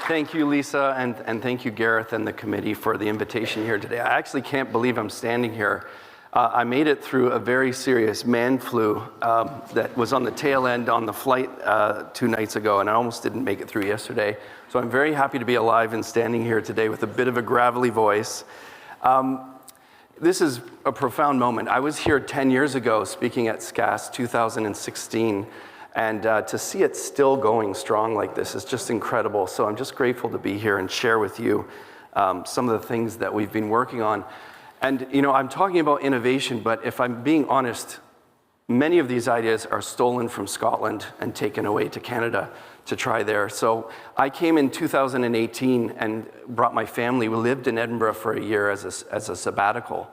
Thank you, Lisa, and thank you, Gareth, and the committee for the invitation here today. I actually can't believe I'm standing here. I made it through a very serious man flu that was on the tail end on the flight 2 nights ago, and I almost didn't make it through yesterday. So I'm very happy to be alive and standing here today with a bit of a gravelly voice. This is a profound moment. I was here 10 years ago speaking at SCAS 2016. And to see it still going strong like this is just incredible. So I'm just grateful to be here and share with you some of the things that we've been working on. And you know, I'm talking about innovation, but if I'm being honest, many of these ideas are stolen from Scotland and taken away to Canada to try there. So I came in 2018 and brought my family. We lived in Edinburgh for a year as a sabbatical.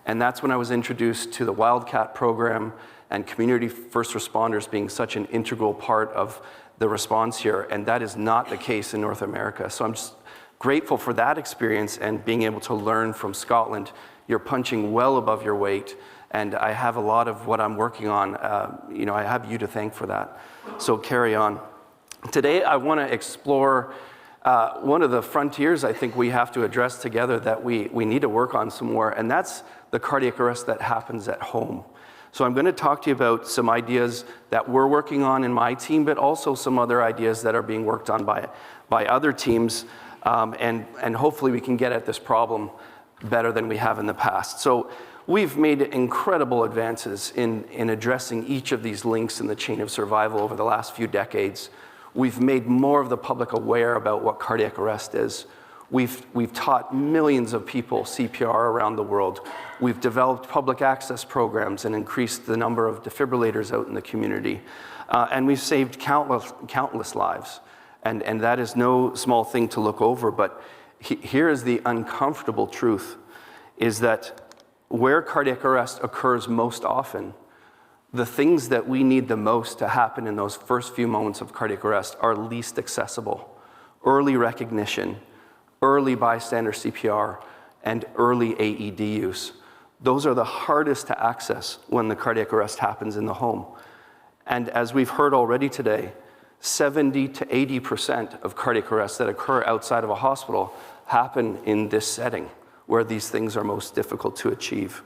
And that's when I was introduced to the Wildcat program and community first responders being such an integral part of the response here, and that is not the case in North America. So I'm just grateful for that experience and being able to learn from Scotland. You're punching well above your weight, and I have a lot of what I'm working on. You know, I have you to thank for that. So carry on. Today I want to explore one of the frontiers I think we have to address together that we need to work on some more, and that's the cardiac arrest that happens at home. So I'm going to talk to you about some ideas that we're working on in my team, but also some other ideas that are being worked on by other teams, and hopefully we can get at this problem better than we have in the past. So we've made incredible advances in addressing each of these links in the chain of survival over the last few decades. We've made more of the public aware about what cardiac arrest is. We've taught millions of people CPR around the world. We've developed public access programs and increased the number of defibrillators out in the community. And we've saved countless lives. And that is no small thing to look over, but here is the uncomfortable truth, is that where cardiac arrest occurs most often, the things that we need the most to happen in those first few moments of cardiac arrest are least accessible. Early recognition, early bystander CPR, and early AED use. Those are the hardest to access when the cardiac arrest happens in the home. And as we've heard already today, 70 to 80% of cardiac arrests that occur outside of a hospital happen in this setting, where these things are most difficult to achieve.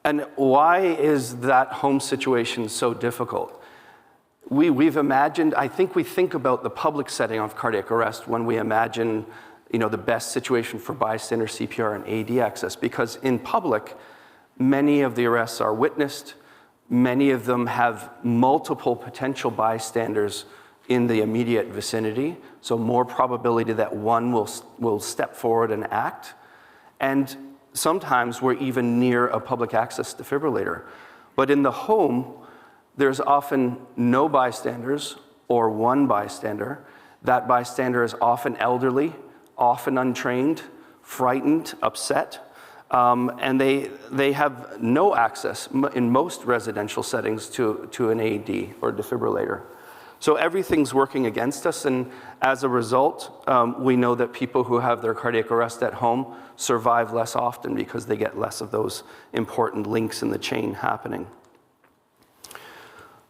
And why is that home situation so difficult? We've imagined, I think we think about the public setting of cardiac arrest when we imagine, you know, the best situation for bystander CPR and AED access, because in public, many of the arrests are witnessed, many of them have multiple potential bystanders in the immediate vicinity, so more probability that one will step forward and act, and sometimes we're even near a public access defibrillator. But in the home, there's often no bystanders or one bystander. That bystander is often elderly, often untrained, frightened, upset, and they have no access in most residential settings to an AED or defibrillator. So everything's working against us, and as a result, we know that people who have their cardiac arrest at home survive less often because they get less of those important links in the chain happening.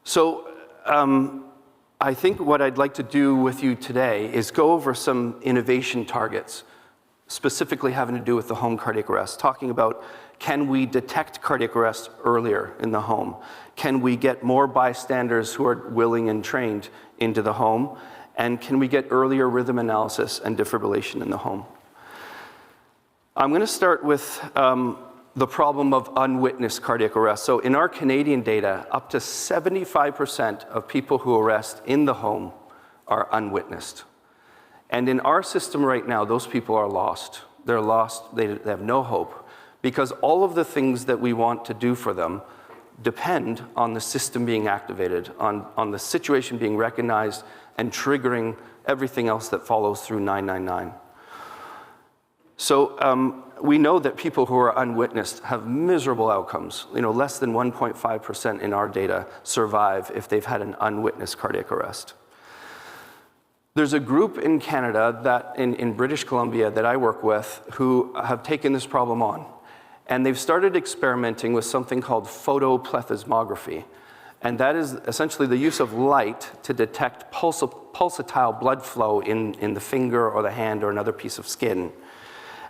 So I think what I'd like to do with you today is go over some innovation targets, specifically having to do with the home cardiac arrest, talking about, can we detect cardiac arrest earlier in the home? Can we get more bystanders who are willing and trained into the home? And can we get earlier rhythm analysis and defibrillation in the home? I'm going to start with the problem of unwitnessed cardiac arrest. So in our Canadian data, up to 75% of people who arrest in the home are unwitnessed. And in our system right now, those people are lost. They're lost, they have no hope, because all of the things that we want to do for them depend on the system being activated, on the situation being recognized and triggering everything else that follows through 999. So we know that people who are unwitnessed have miserable outcomes. You know, less than 1.5% in our data survive if they've had an unwitnessed cardiac arrest. There's a group in Canada that in British Columbia that I work with who have taken this problem on. And they've started experimenting with something called photoplethysmography. And that is essentially the use of light to detect pulsatile blood flow in the finger or the hand or another piece of skin.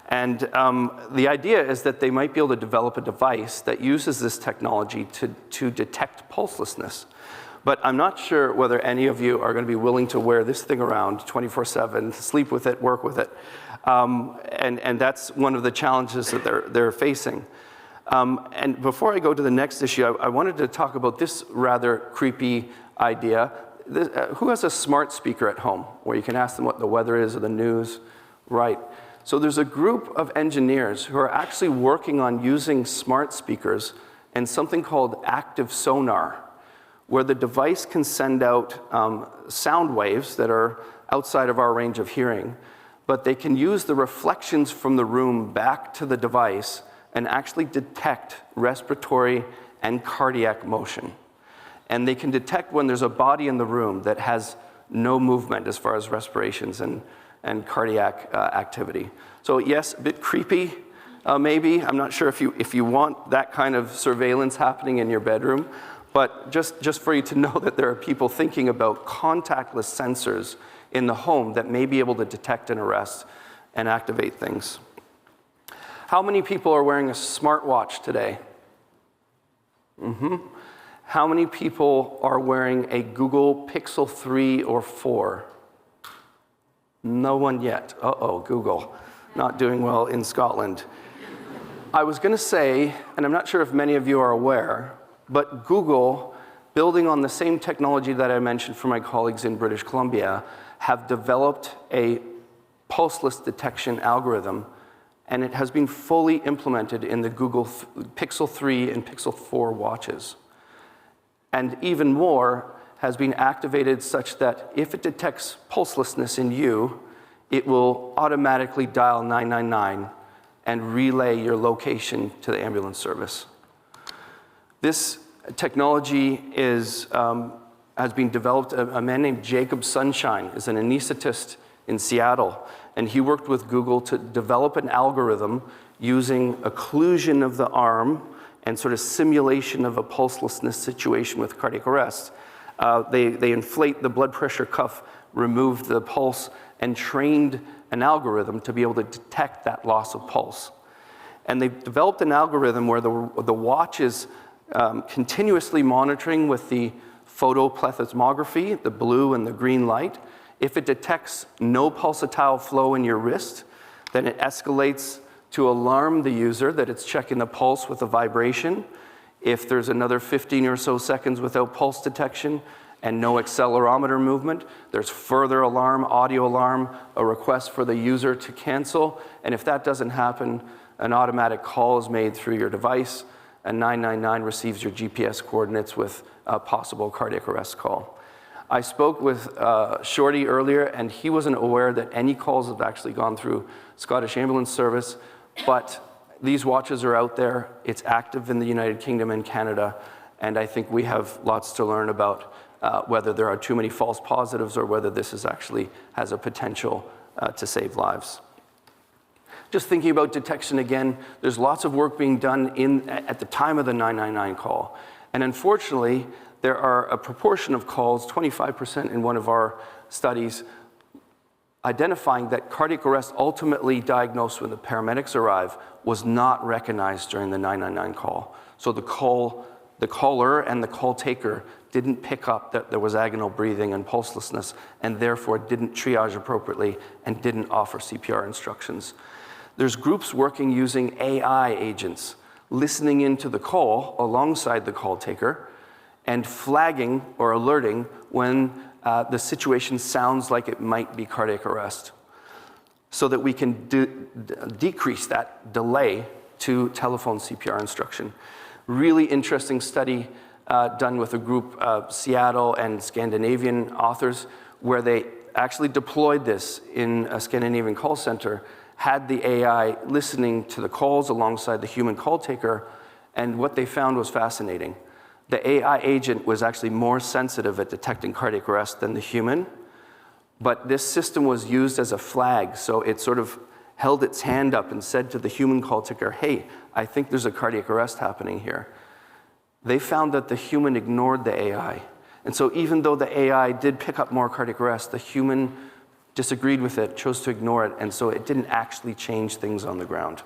And the idea is that they might be able to develop a device that uses this technology to detect pulselessness. But I'm not sure whether any of you are going to be willing to wear this thing around 24/7, sleep with it, work with it. And that's one of the challenges that they're facing. And before I go to the next issue, I wanted to talk about this rather creepy idea. Who has a smart speaker at home where you can ask them what the weather is or the news? Right. So there's a group of engineers who are actually working on using smart speakers and something called active sonar, where the device can send out sound waves that are outside of our range of hearing, but they can use the reflections from the room back to the device and actually detect respiratory and cardiac motion. And they can detect when there's a body in the room that has no movement as far as respirations and cardiac activity. So yes, a bit creepy, maybe. I'm not sure if you want that kind of surveillance happening in your bedroom, but just for you to know that there are people thinking about contactless sensors in the home that may be able to detect and arrest and activate things. How many people are wearing a smartwatch today? How many people are wearing a Google Pixel 3 or 4? No one yet. Uh-oh, Google, not doing well in Scotland. I was going to say, and I'm not sure if many of you are aware, but Google, building on the same technology that I mentioned for my colleagues in British Columbia, have developed a pulseless detection algorithm, and it has been fully implemented in the Google Pixel 3 and Pixel 4 watches. And even more has been activated such that if it detects pulselessness in you, it will automatically dial 999 and relay your location to the ambulance service. This technology has been developed. A man named Jacob Sunshine is an anesthetist in Seattle, and he worked with Google to develop an algorithm using occlusion of the arm and sort of simulation of a pulselessness situation with cardiac arrest. They inflate the blood pressure cuff, remove the pulse, and trained an algorithm to be able to detect that loss of pulse. And they've developed an algorithm where the watch is continuously monitoring with the photoplethysmography, the blue and the green light. If it detects no pulsatile flow in your wrist, then it escalates to alarm the user that it's checking the pulse with a vibration. If there's another 15 or so seconds without pulse detection and no accelerometer movement, there's further alarm, audio alarm, a request for the user to cancel. And if that doesn't happen, an automatic call is made through your device, and 999 receives your GPS coordinates with a possible cardiac arrest call. I spoke with Shorty earlier, and he wasn't aware that any calls have actually gone through Scottish Ambulance Service, but these watches are out there. It's active in the United Kingdom and Canada, and I think we have lots to learn about whether there are too many false positives or whether this is actually has a potential to save lives. Just thinking about detection again, there's lots of work being done at the time of the 999 call. And unfortunately, there are a proportion of calls, 25% in one of our studies, identifying that cardiac arrest ultimately diagnosed when the paramedics arrive was not recognized during the 999 call. So the caller and the call taker didn't pick up that there was agonal breathing and pulselessness, and therefore didn't triage appropriately and didn't offer CPR instructions. There's groups working using AI agents, listening into the call alongside the call taker and flagging or alerting when the situation sounds like it might be cardiac arrest, so that we can decrease that delay to telephone CPR instruction. Really interesting study done with a group of Seattle and Scandinavian authors where they actually deployed this in a Scandinavian call center, had the AI listening to the calls alongside the human call taker, and what they found was fascinating. The AI agent was actually more sensitive at detecting cardiac arrest than the human, but this system was used as a flag, so it sort of held its hand up and said to the human call taker, hey, I think there's a cardiac arrest happening here. they found that the human ignored the AI. And so even though the AI did pick up more cardiac arrest, the human disagreed with it, chose to ignore it, and so it didn't actually change things on the ground.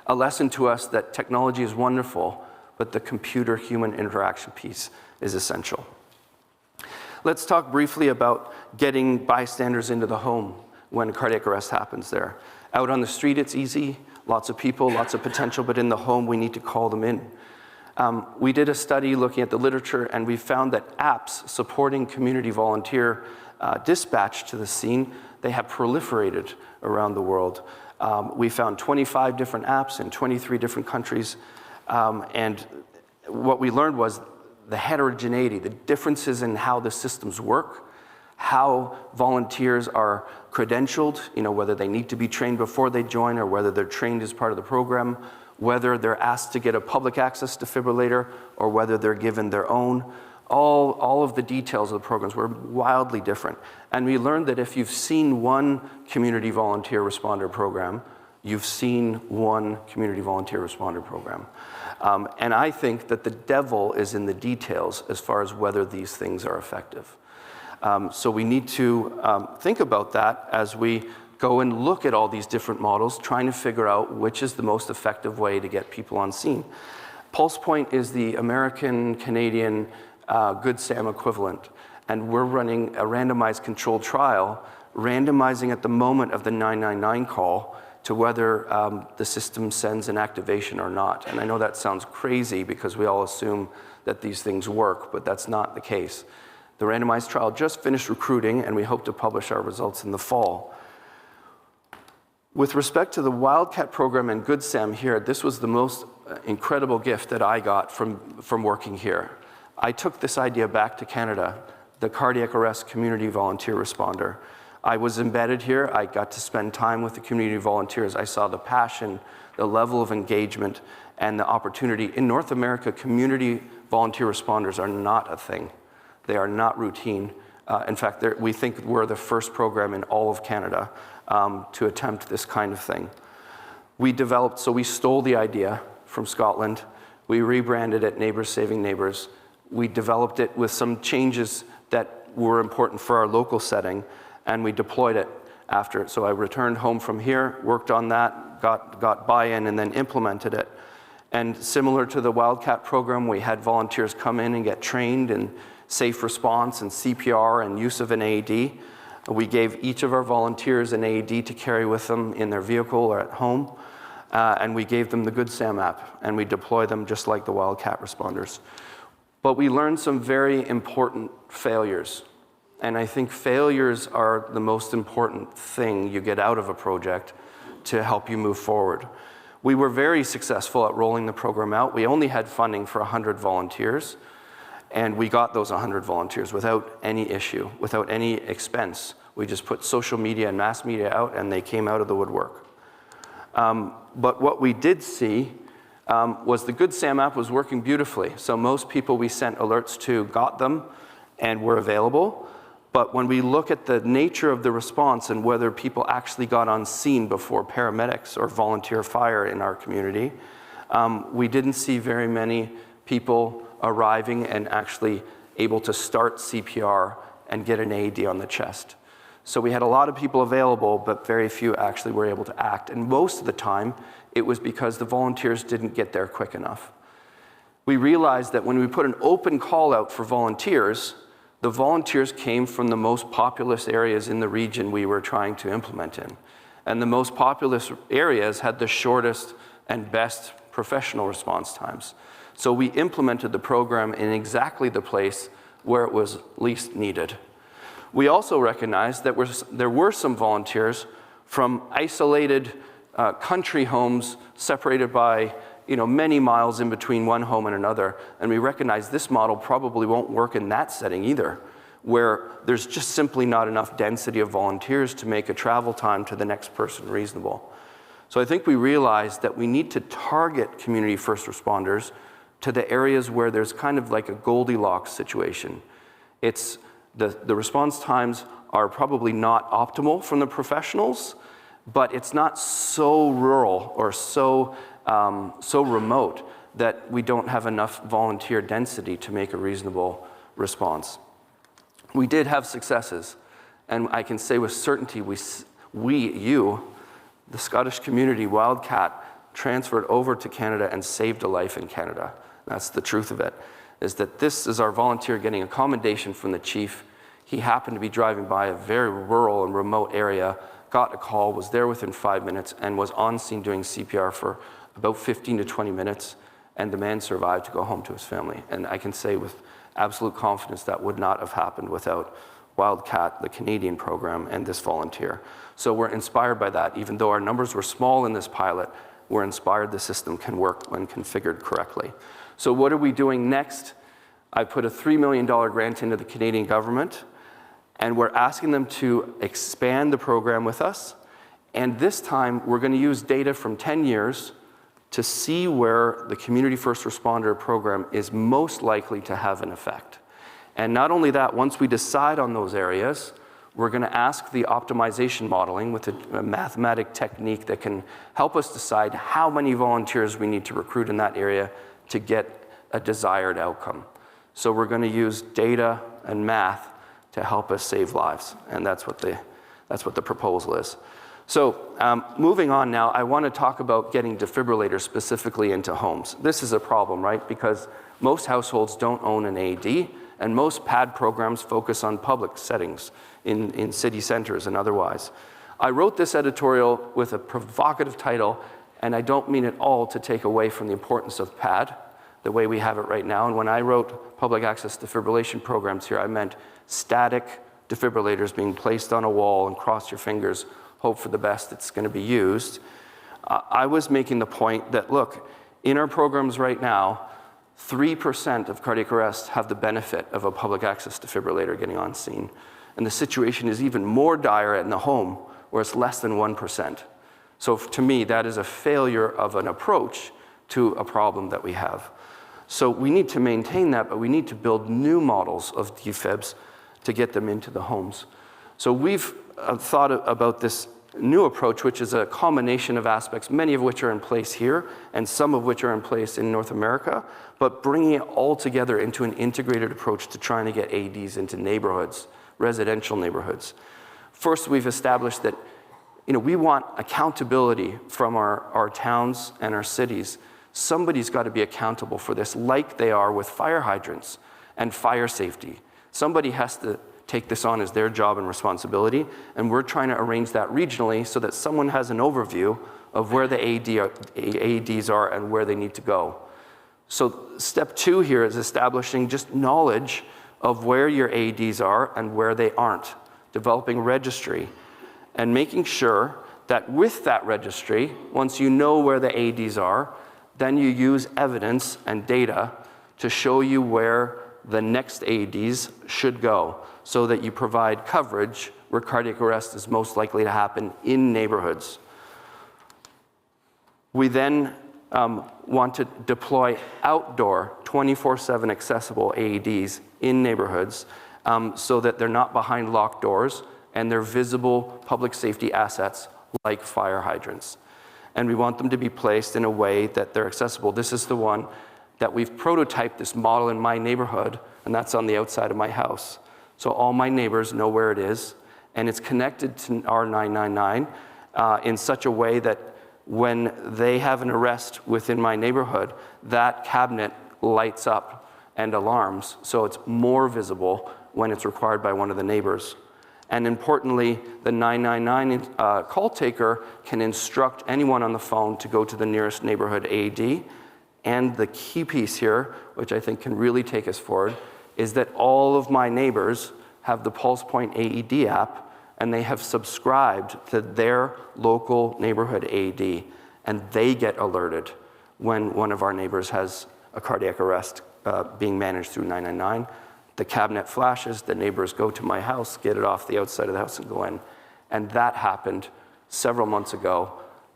A lesson to us that technology is wonderful, but the computer-human interaction piece is essential. Let's talk briefly about getting bystanders into the home when cardiac arrest happens there. Out on the street, it's easy, lots of people, lots of potential, but in the home, we need to call them in. We did a study looking at the literature, and we found that apps supporting community volunteer dispatch to the scene, they have proliferated around the world. We found 25 different apps in 23 different countries, and what we learned was the heterogeneity, the differences in how the systems work, how volunteers are credentialed, whether they need to be trained before they join or whether they're trained as part of the program, whether they're asked to get a public access defibrillator or whether they're given their own. All of the details of the programs were wildly different. And we learned that if you've seen one community volunteer responder program, you've seen one community volunteer responder program. And I think that the devil is in the details as far as whether these things are effective. So we need to think about that as we go and look at all these different models, trying to figure out which is the most effective way to get people on scene. Pulse Point is the American-Canadian Good SAM equivalent, and we're running a randomized controlled trial, randomizing at the moment of the 999 call to whether the system sends an activation or not. And I know that sounds crazy because we all assume that these things work, but that's not the case. The randomized trial just finished recruiting, and we hope to publish our results in the fall. With respect to the Wildcat program and Good SAM here, this was the most incredible gift that I got from working here. I took this idea back to Canada, the cardiac arrest community volunteer responder. I was embedded here. I got to spend time with the community volunteers. I saw the passion, the level of engagement, and the opportunity. In North America, community volunteer responders are not a thing. They are not routine. In fact, we think we're the first program in all of Canada to attempt this kind of thing. We stole the idea from Scotland. We rebranded it Neighbors Saving Neighbors. We developed it with some changes that were important for our local setting, and we deployed it after. So I returned home from here, worked on that, got buy-in, and then implemented it. And similar to the Wildcat program, we had volunteers come in and get trained in safe response and CPR and use of an AED. We gave each of our volunteers an AED to carry with them in their vehicle or at home, and we gave them the Good SAM app, and we deploy them just like the Wildcat responders. But we learned some very important failures, and I think failures are the most important thing you get out of a project to help you move forward. We were very successful at rolling the program out. We only had funding for 100 volunteers, and we got those 100 volunteers without any issue, without any expense. We just put social media and mass media out, and they came out of the woodwork. But what we did see was the Good SAM app was working beautifully. So most people we sent alerts to got them and were available. But when we look at the nature of the response and whether people actually got on scene before paramedics or volunteer fire in our community, we didn't see very many people arriving and actually able to start CPR and get an AED on the chest. So we had a lot of people available, but very few actually were able to act. And most of the time, it was because the volunteers didn't get there quick enough. We realized that when we put an open call out for volunteers, the volunteers came from the most populous areas in the region we were trying to implement in. And the most populous areas had the shortest and best professional response times. So we implemented the program in exactly the place where it was least needed. We also recognized that there were some volunteers from isolated country homes separated by many miles in between one home and another, and we recognize this model probably won't work in that setting either, where there's just simply not enough density of volunteers to make a travel time to the next person reasonable. So I think we realized that we need to target community first responders to the areas where there's kind of like a Goldilocks situation. It's the response times are probably not optimal from the professionals, but it's not so rural or so remote that we don't have enough volunteer density to make a reasonable response. We did have successes, and I can say with certainty, you, the Scottish community, Wildcat, transferred over to Canada and saved a life in Canada. That's the truth of it, is that this is our volunteer getting a commendation from the chief. He happened to be driving by a very rural and remote area, got a call, was there within 5 minutes, and was on scene doing CPR for about 15 to 20 minutes, and the man survived to go home to his family. And I can say with absolute confidence that would not have happened without Wildcat, the Canadian program, and this volunteer. So we're inspired by that. Even though our numbers were small in this pilot, we're inspired the system can work when configured correctly. So what are we doing next? I put a $3 million grant into the Canadian government, and we're asking them to expand the program with us. And this time, we're going to use data from 10 years to see where the community first responder program is most likely to have an effect. And not only that, once we decide on those areas, we're going to ask the optimization modeling with a mathematic technique that can help us decide how many volunteers we need to recruit in that area to get a desired outcome. So we're going to use data and math to help us save lives, and that's what the proposal is. So moving on now, I want to talk about getting defibrillators specifically into homes. This is a problem, right? Because most households don't own an AED, and most PAD programs focus on public settings in city centers and otherwise. I wrote this editorial with a provocative title, and I don't mean at all to take away from the importance of PAD, the way we have it right now. And when I wrote public access defibrillation programs here, I meant static defibrillators being placed on a wall and cross your fingers, hope for the best it's going to be used. I was making the point that, look, in our programs right now, 3% of cardiac arrest have the benefit of a public access defibrillator getting on scene. And the situation is even more dire in the home, where it's less than 1%. So to me, that is a failure of an approach to a problem that we have. So we need to maintain that, but we need to build new models of defibs to get them into the homes. So we've thought about this new approach, which is a combination of aspects, many of which are in place here, and some of which are in place in North America, but bringing it all together into an integrated approach to trying to get AEDs into neighborhoods, residential neighborhoods. First, we've established that we want accountability from our towns and our cities. Somebody's got to be accountable for this, like they are with fire hydrants and fire safety. Somebody has to take this on as their job and responsibility, and we're trying to arrange that regionally so that someone has an overview of where the AEDs are and where they need to go. So step 2 here is establishing just knowledge of where your AEDs are and where they aren't, developing registry, and making sure that with that registry, once you know where the AEDs are, then you use evidence and data to show you where the next AEDs should go, so that you provide coverage where cardiac arrest is most likely to happen in neighborhoods. We then want to deploy outdoor 24/7 accessible AEDs in neighborhoods so that they're not behind locked doors and they're visible public safety assets like fire hydrants. And we want them to be placed in a way that they're accessible. This is the one that we've prototyped, this model in my neighborhood, and that's on the outside of my house. So all my neighbors know where it is, and it's connected to our 999 in such a way that when they have an arrest within my neighborhood, that cabinet lights up and alarms, so it's more visible when it's required by one of the neighbors. And importantly, the 999 call taker can instruct anyone on the phone to go to the nearest neighborhood AED. And the key piece here, which I think can really take us forward, is that all of my neighbors have the PulsePoint AED app, and they have subscribed to their local neighborhood AED, and they get alerted when one of our neighbors has a cardiac arrest being managed through 999. The cabinet flashes, the neighbors go to my house, get it off the outside of the house and go in. And that happened several months ago.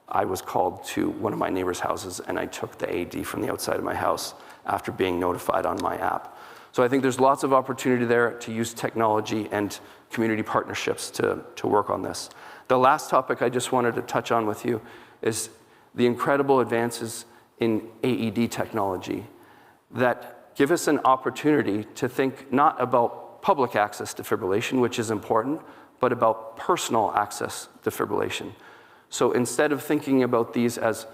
I was called to one of my neighbors' houses, and I took the AED from the outside of my house after being notified on my app. So I think there's lots of opportunity there to use technology and community partnerships to work on this. The last topic I just wanted to touch on with you is the incredible advances in AED technology that give us an opportunity to think not about public access defibrillation, which is important, but about personal access defibrillation. So instead of thinking about these as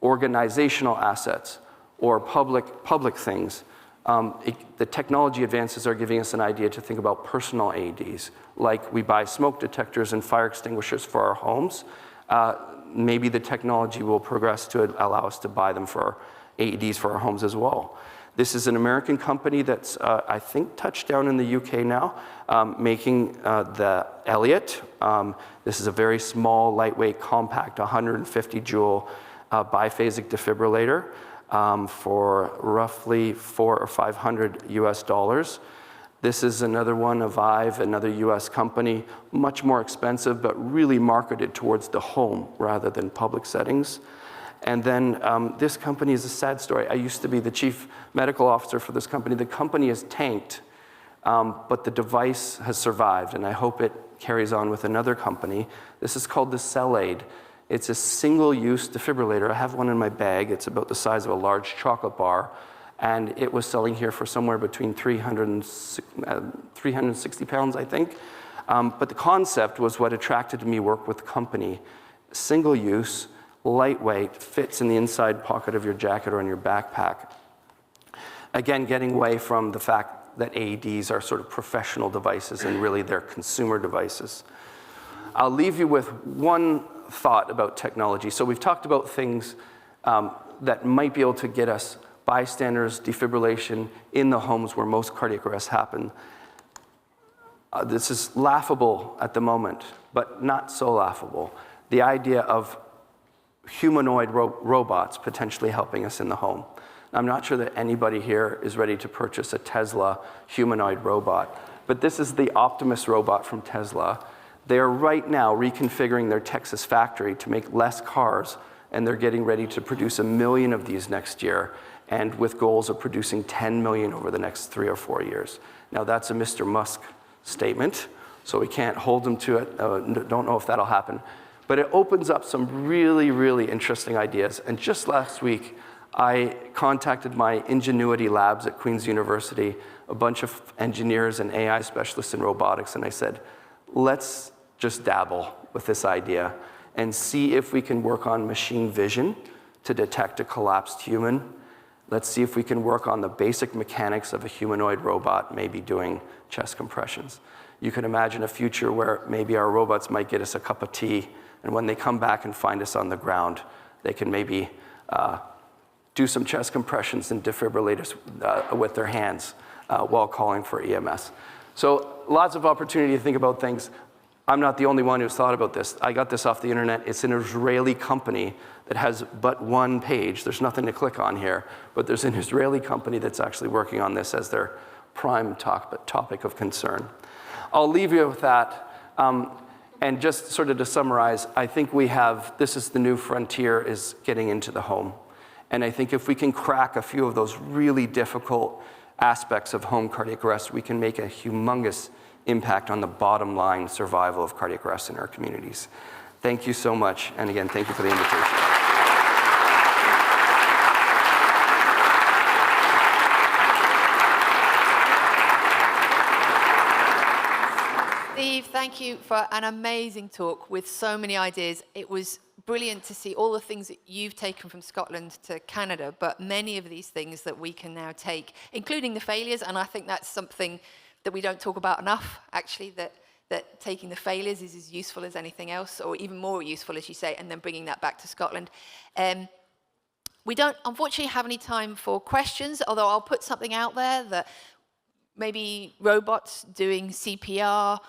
organizational assets or public things, the technology advances are giving us an idea to think about personal AEDs, like we buy smoke detectors and fire extinguishers for our homes. Maybe the technology will progress to allow us to buy them for AEDs for our homes as well. This is an American company that's, I think, touched down in the UK now, making the Elliott. This is a very small, lightweight, compact, 150 joule biphasic defibrillator for roughly $400 or $500 US. This is another one, Avive, another US company, much more expensive, but really marketed towards the home rather than public settings. And then this company is a sad story. I used to be the chief medical officer for this company. The company is tanked, but the device has survived, and I hope it carries on with another company. This is called the CellAid. It's a single-use defibrillator. I have one in my bag. It's about the size of a large chocolate bar, and it was selling here for somewhere between 360 pounds, I think. But the concept was what attracted me work with the company. Single-use, lightweight, fits in the inside pocket of your jacket or in your backpack. Again, getting away from the fact that AEDs are sort of professional devices and really they're consumer devices. I'll leave you with one thought about technology. So we've talked about things that might be able to get us bystanders, defibrillation in the homes where most cardiac arrests happen. This is laughable at the moment, but not so laughable. The idea of humanoid robots potentially helping us in the home. I'm not sure that anybody here is ready to purchase a Tesla humanoid robot, but this is the Optimus robot from Tesla. They are right now reconfiguring their Texas factory to make less cars, and they're getting ready to produce 1 million of these next year, and with goals of producing 10 million over the next 3 or 4 years. Now that's a Mr. Musk statement, so we can't hold him to it. Don't know if that'll happen. But it opens up some really, really interesting ideas. And just last week, I contacted my Ingenuity labs at Queen's University, a bunch of engineers and AI specialists in robotics, and I said, let's just dabble with this idea and see if we can work on machine vision to detect a collapsed human. Let's see if we can work on the basic mechanics of a humanoid robot, maybe doing chest compressions. You can imagine a future where maybe our robots might get us a cup of tea, and when they come back and find us on the ground, they can maybe do some chest compressions and defibrillate us with their hands while calling for EMS. So lots of opportunity to think about things. I'm not the only one who's thought about this. I got this off the internet. It's an Israeli company that has but one page. There's nothing to click on here, but there's an Israeli company that's actually working on this as their prime topic of concern. I'll leave you with that. And just sort of to summarize, I think this is the new frontier, is getting into the home. And I think if we can crack a few of those really difficult aspects of home cardiac arrest, we can make a humongous impact on the bottom line survival of cardiac arrest in our communities. Thank you so much. And again, thank you for the invitation. Steve, thank you for an amazing talk with so many ideas. It was brilliant to see all the things that you've taken from Scotland to Canada, but many of these things that we can now take, including the failures, and I think that's something that we don't talk about enough, actually, that taking the failures is as useful as anything else, or even more useful, as you say, and then bringing that back to Scotland. We don't, unfortunately, have any time for questions, although I'll put something out there that maybe robots doing CPR.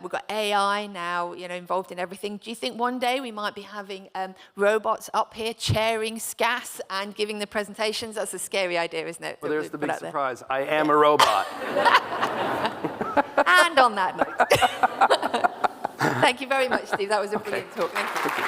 We've got AI now, involved in everything. Do you think one day we might be having robots up here chairing SCAS and giving the presentations? That's a scary idea, isn't it? Well, there's the big surprise. I am a robot. And on that note, thank you very much, Steve. That was a brilliant talk. Thank you.